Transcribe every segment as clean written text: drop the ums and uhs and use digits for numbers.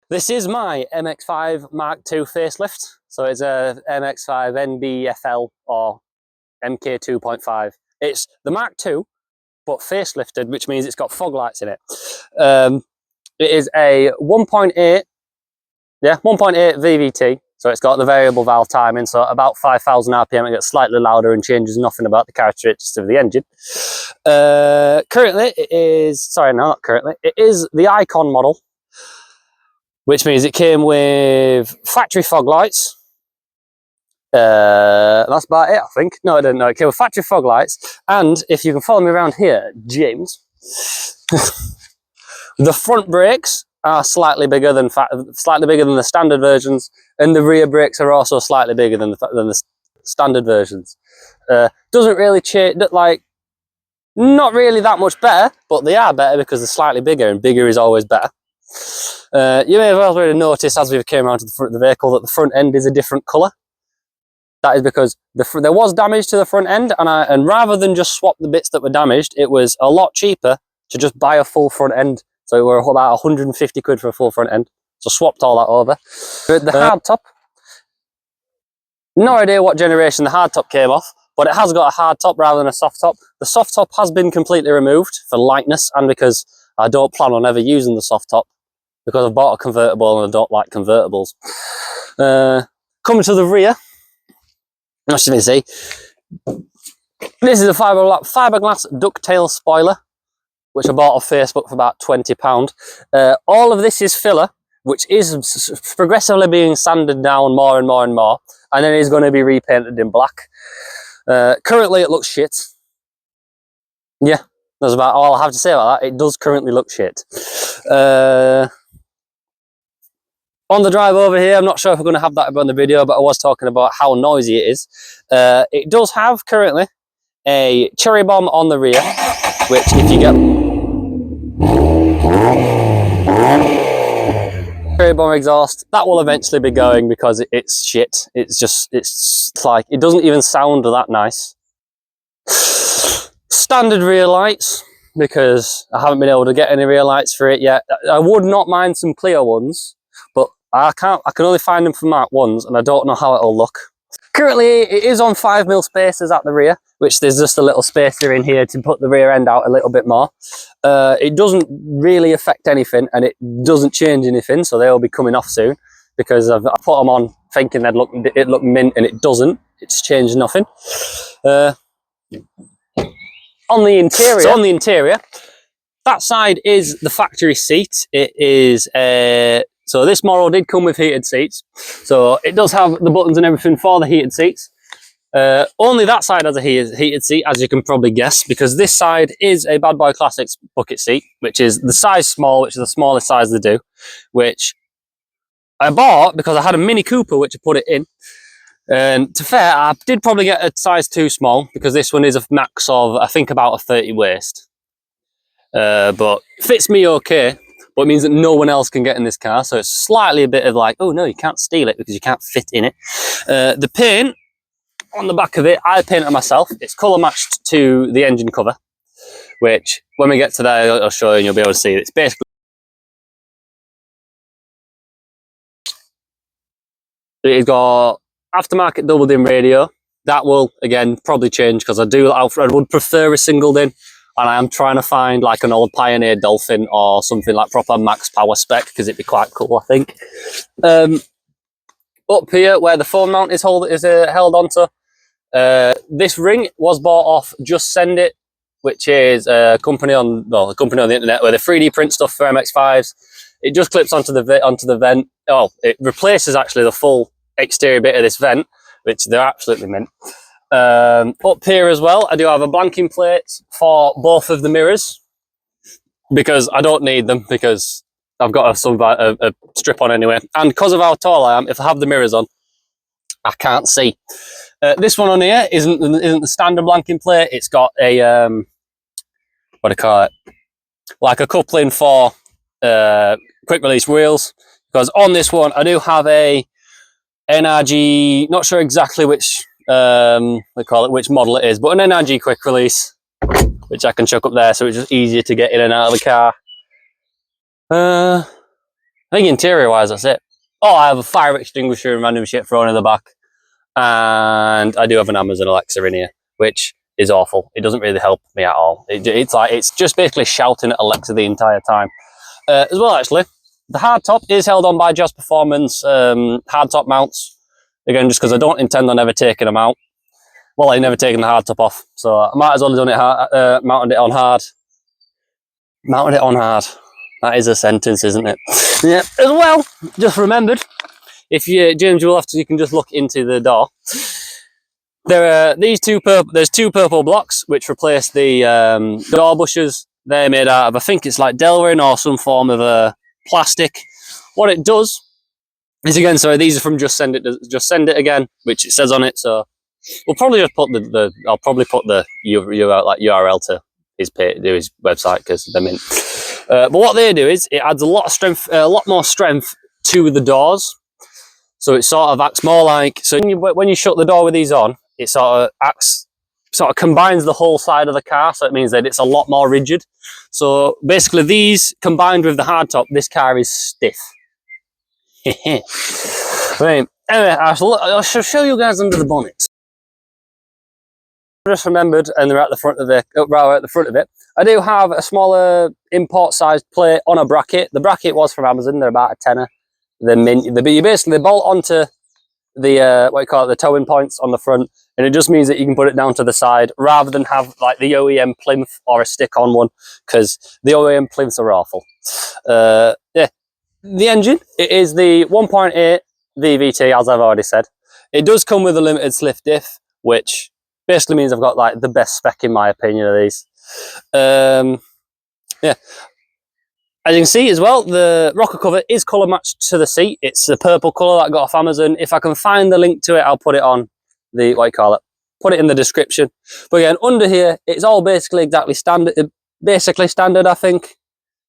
This is my MX-5 MK2 facelift. So it's a MX-5 NBFL or MK2.5. It's the Mark II, but facelifted, which means it's got fog lights in it. It is a 1.8 VVT. So it's got the variable valve timing, so about 5,000 RPM it gets slightly louder and changes nothing about the characteristics of the engine. Currently it is, sorry, no, not currently, it is the Icon model, which means it came with factory fog lights. That's about it, I think. No, I didn't know. It came with factory fog lights, and if you can follow me around here, James, the front brakes are slightly bigger than the standard versions, and the rear brakes are also slightly bigger than the standard versions. Doesn't really change, like, not really that much better, but they are better because they're slightly bigger, and bigger is always better. You may have already noticed as we came around to the front of the vehicle that the front end is a different colour. That is because there was damage to the front end, and rather than just swap the bits that were damaged, it was a lot cheaper to just buy a full front end. So it were about 150 quid for a full front end. So swapped all that over. The hardtop, no idea what generation the hardtop came off, but it has got a hardtop rather than a soft top. The soft top has been completely removed for lightness, and because I don't plan on ever using the soft top, because I've bought a convertible and I don't like convertibles. Coming to the rear, as you can see, this is a fiberglass Ducktail spoiler, which I bought off Facebook for about £20. All of this is filler, which is progressively being sanded down more and more and more, and then is going to be repainted in black. Currently it looks shit. Yeah, that's about all I have to say about that. It does currently look shit. On the drive over here, I'm not sure if we're going to have that on the video, but I was talking about how noisy it is. It does have currently a cherry bomb on the rear, which if you get cherry bomb exhaust, that will eventually be going because it's shit. It's like, it doesn't even sound that nice. Standard rear lights, because I haven't been able to get any rear lights for it yet. I would not mind some clear ones, but I can only find them for Mark 1s, and I don't know how it'll look. Currently it is on 5mm spacers at the rear, which there's just a little spacer in here to put the rear end out a little bit more. It doesn't really affect anything, and it doesn't change anything, so they'll be coming off soon, because I put them on thinking it looked mint, and it doesn't. It's changed nothing. On the interior, that side is the factory seat. It is so this model did come with heated seats, so it does have the buttons and everything for the heated seats. Only that side has a heated seat, as you can probably guess, because this side is a Badboy Classics bucket seat, which is the size small, which is the smallest size they do, which I bought because I had a Mini Cooper which I put it in. And to be fair, I did probably get a size too small, because this one is a max of, I think, about a 30 waist. But fits me okay, but it means that no one else can get in this car, so it's slightly a bit of like, oh no, you can't steal it because you can't fit in it. The paint on the back of it, I painted myself. It's colour matched to the engine cover, which when we get to there, I'll show you and you'll be able to see it. It's basically, it's got aftermarket double din radio. That will again probably change, because I would prefer a single din, and I am trying to find like an old Pioneer Dolphin or something like proper max power spec, because it'd be quite cool, I think. Up here where the phone mount is held onto, this ring was bought off Just Send It, which is a company on the internet where they 3D print stuff for MX-5s. It just clips onto the vent. Oh, it replaces actually the full exterior bit of this vent, which they're absolutely mint. Up here as well, I do have a blanking plate for both of the mirrors, because I don't need them, because I've got a strip on anyway, and because of how tall I am, if I have the mirrors on, I can't see. This one on here isn't the standard blanking plate. It's got a what do you call it, like a coupling for quick release wheels, because on this one I do have a NRG, not sure exactly which which model it is, but an NRG quick release, which I can chuck up there, so it's just easier to get in and out of the car. I think interior wise, that's it. Oh, I have a fire extinguisher and random shit thrown in the back. And I do have an Amazon Alexa in here, which is awful. It doesn't really help me at all. It's just basically shouting at Alexa the entire time. As well, actually, the hardtop is held on by Jazz Performance hardtop mounts. Again, just because I don't intend on ever taking them out. Well, I've never taken the hardtop off, so I might as well have done it mounted it on hard. Mounted it on hard. That is a sentence, isn't it? Yeah. As well, just remembered, if you, James, you can just look into the door. There are these two purple. There's two purple blocks which replace the door bushes. They're made out of, I think it's like Delrin or some form of plastic. What it does is, again, sorry, these are from Just Send It again, which it says on it. So we'll probably just put I'll probably put the URL to his website because they're mint. But what they do is it adds a lot more strength to the doors. So it sort of acts more like, so when you shut the door with these on, it sort of combines the whole side of the car. So it means that it's a lot more rigid. So basically these combined with the hardtop, this car is stiff. Right. Anyway, I shall show you guys under the bonnet. I just remembered, and they're at the front of it. I do have a smaller import-sized plate on a bracket. The bracket was from Amazon. They're about a tenner. They're mint. You basically bolt onto the the towing points on the front, and it just means that you can put it down to the side rather than have like the OEM plinth or a stick-on one, because the OEM plinths are awful. Yeah, the engine, it is the 1.8 VVT, as I've already said. It does come with a limited slip diff, which basically means I've got like the best spec in my opinion of these. Yeah. As you can see as well, the rocker cover is colour matched to the seat. It's a purple colour that I got off Amazon. If I can find the link to it, I'll put it on the, put it in the description. But again, under here, it's all basically exactly standard, I think.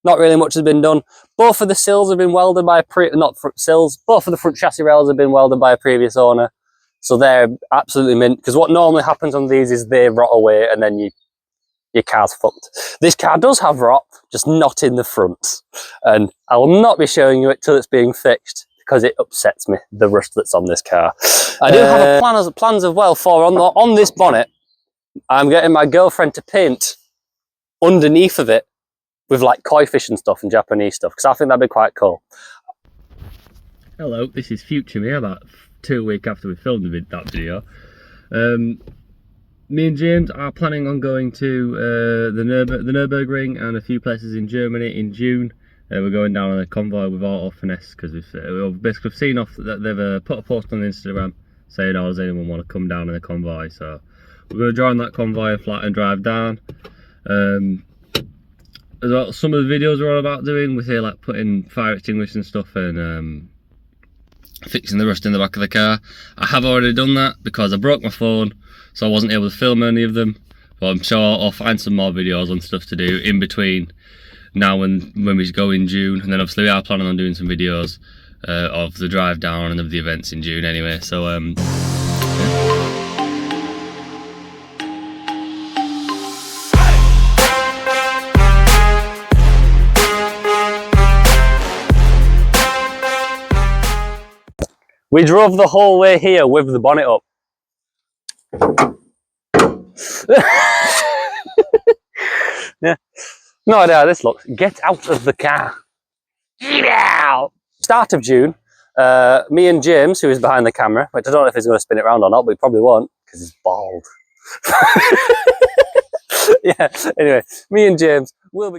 Not really much has been done. Both of the sills have been welded by both of the front chassis rails have been welded by a previous owner. So they're absolutely mint, because what normally happens on these is they rot away and then your car's fucked. This car does have rot, just not in the front. And I will not be showing you it till it's being fixed, because it upsets me, the rust that's on this car. I do have plans as well for, on this bonnet, I'm getting my girlfriend to paint underneath of it with like koi fish and stuff and Japanese stuff, because I think that'd be quite cool. Hello, this is future me, about 2 weeks after we filmed that video. Me and James are planning on going to the Nürburgring and a few places in Germany in June. We're going down on a convoy with Auto Finesse, because we've basically seen off that they've put a post on Instagram saying, oh, does anyone want to come down in the convoy? So we're going to join that convoy and drive down. As well, some of the videos we're all about doing with here, like putting fire extinguishers and stuff and fixing the rust in the back of the car. I have already done that because I broke my phone, so I wasn't able to film any of them. But I'm sure I'll find some more videos on stuff to do in between now and when we go in June. And then obviously we are planning on doing some videos of the drive down and of the events in June anyway. So yeah. We drove the whole way here with the bonnet up. Yeah. No idea how this looks. Get out of the car. Get out! Start of June, me and James, who is behind the camera, which I don't know if he's going to spin it around or not, but he probably won't, because he's bald. Yeah, anyway, me and James will be